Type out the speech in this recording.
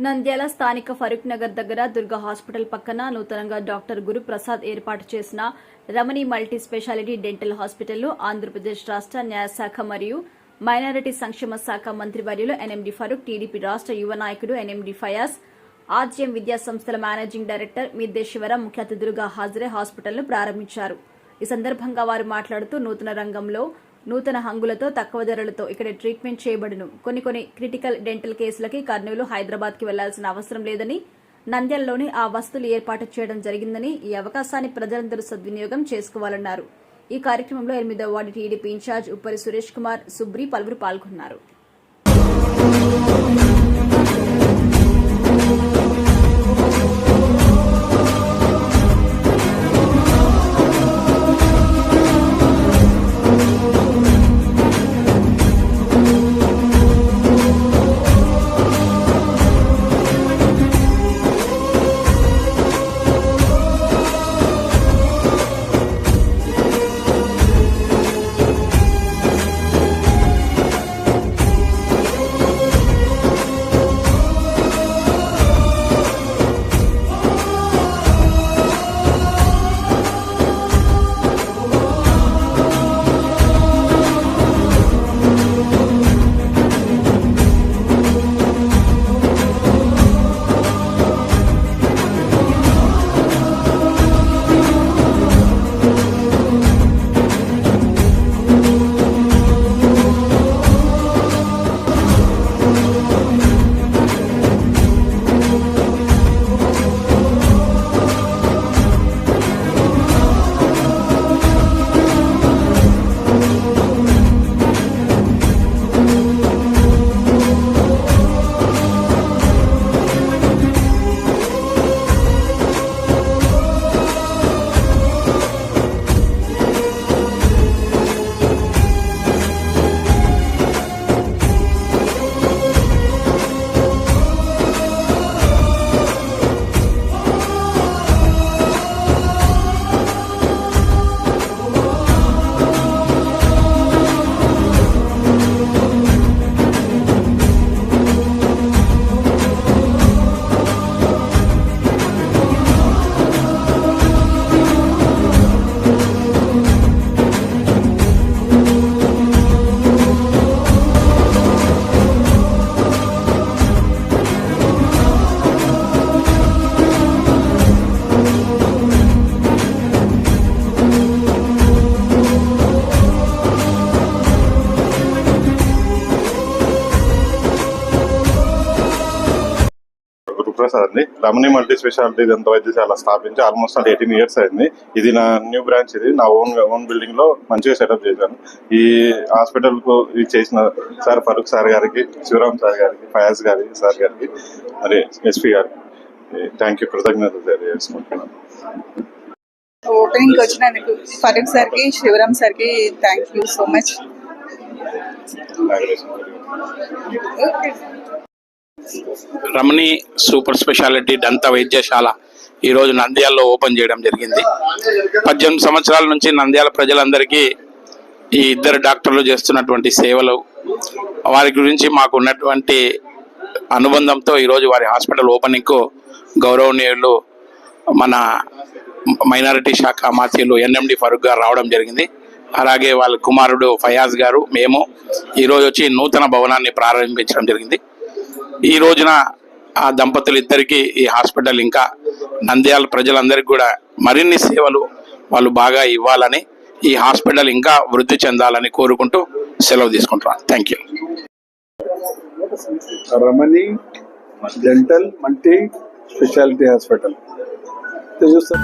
నంద్యాల స్థానిక ఫరూక్ నగర్ దగ్గర దుర్గా హాస్పిటల్ పక్కన నూతనంగా డాక్టర్ గురుప్రసాద్ ఏర్పాటు చేసిన రమణి మల్టీ స్పెషాలిటీ డెంటల్ హాస్పిటల్ను ఆంధ్రప్రదేశ్ రాష్ట్ర న్యాయశాఖ మరియు మైనారిటీ సంక్షేమ శాఖ మంత్రివర్యులు ఎన్ఎండి ఫరూక్, టీడీపీ రాష్ట్ర యువ నాయకుడు ఎన్ఎండి ఫయాజ్, ఆర్జీఎం విద్యా సంస్థల మేనేజింగ్ డైరెక్టర్ మిద్దె శివరాం ముఖ్య అతిథులుగా హాజరై హాస్పిటల్ను ప్రారంభించారు. ఈ సందర్భంగా వారు మాట్లాడుతూ నూతన రంగంలో నూతన హంగులతో తక్కువ ధరలతో ఇక్కడ ట్రీట్మెంట్ చేయబడును. కొన్ని క్రిటికల్ డెంటల్ కేసులకి కర్నూలు, హైదరాబాద్ కి వెళ్లాల్సిన అవసరం లేదని, నంద్యాలలోనే ఆ వసతులు ఏర్పాటు చేయడం జరిగిందని, ఈ అవకాశాన్ని ప్రజలందరూ సద్వినియోగం చేసుకోవాలన్నారు. ఈ కార్యక్రమంలో 8వ ward TDP incharge Uppari Suresh Kumar, Subri పలువురు పాల్గొన్నారు. గురుప్రసాద్ అండి. రమణి మల్టీ స్పెషాలిటీ దంత వైద్యశాల స్థాపించి ఆల్మోస్ట్ 18 years అయింది. ఇది నా న్యూ బ్రాంచ్. ఇది నా ఓన్ బిల్డింగ్ లో మంచిగా సెటప్ చేశాను. ఈ హాస్పిటల్ కు ఇది చేసిన సార్ ఫరూక్ సార్ గారికి, శివరాం సార్ గారికి, ఫయాజ్ గారి సార్ గారికి, మరి ఎస్పీ గారికి థ్యాంక్ యూ, కృతజ్ఞతలు తెలియజేసుకుంటున్నాను. ఓపెనింగ్ వచ్చినందుకు ఫరూక్ సార్కి, శివరాం సార్కి thank you so much. Ramani super speciality దంత వైద్యశాల ఈరోజు నంద్యాలలో ఓపెన్ చేయడం జరిగింది. 18 సంవత్సరాల నుంచి నంద్యాల ప్రజలందరికీ ఈ ఇద్దరు డాక్టర్లు చేస్తున్నటువంటి సేవలు, వారి గురించి మాకు ఉన్నటువంటి అనుబంధంతో ఈరోజు వారి హాస్పిటల్ ఓపెనింగ్కు గౌరవనీయులు మన మైనారిటీ శాఖ మాత్యులు ఎన్ఎండి ఫరూక్ గారు రావడం జరిగింది. అలాగే వాళ్ళ కుమారుడు ఫయాజ్ గారు, మేము ఈరోజు వచ్చి నూతన భవనాన్ని ప్రారంభించడం జరిగింది. ఈ రోజున ఆ దంపతులు ఇద్దరికి ఈ హాస్పిటల్ ఇంకా నంద్యాల ప్రజలందరికీ కూడా మరిన్ని సేవలు వాళ్ళు బాగా ఇవ్వాలని, ఈ హాస్పిటల్ ఇంకా వృద్ధి చెందాలని కోరుకుంటూ సెలవు తీసుకుంటున్నాను. Thank you. Ramani dental multi speciality hospital చూస్తాం.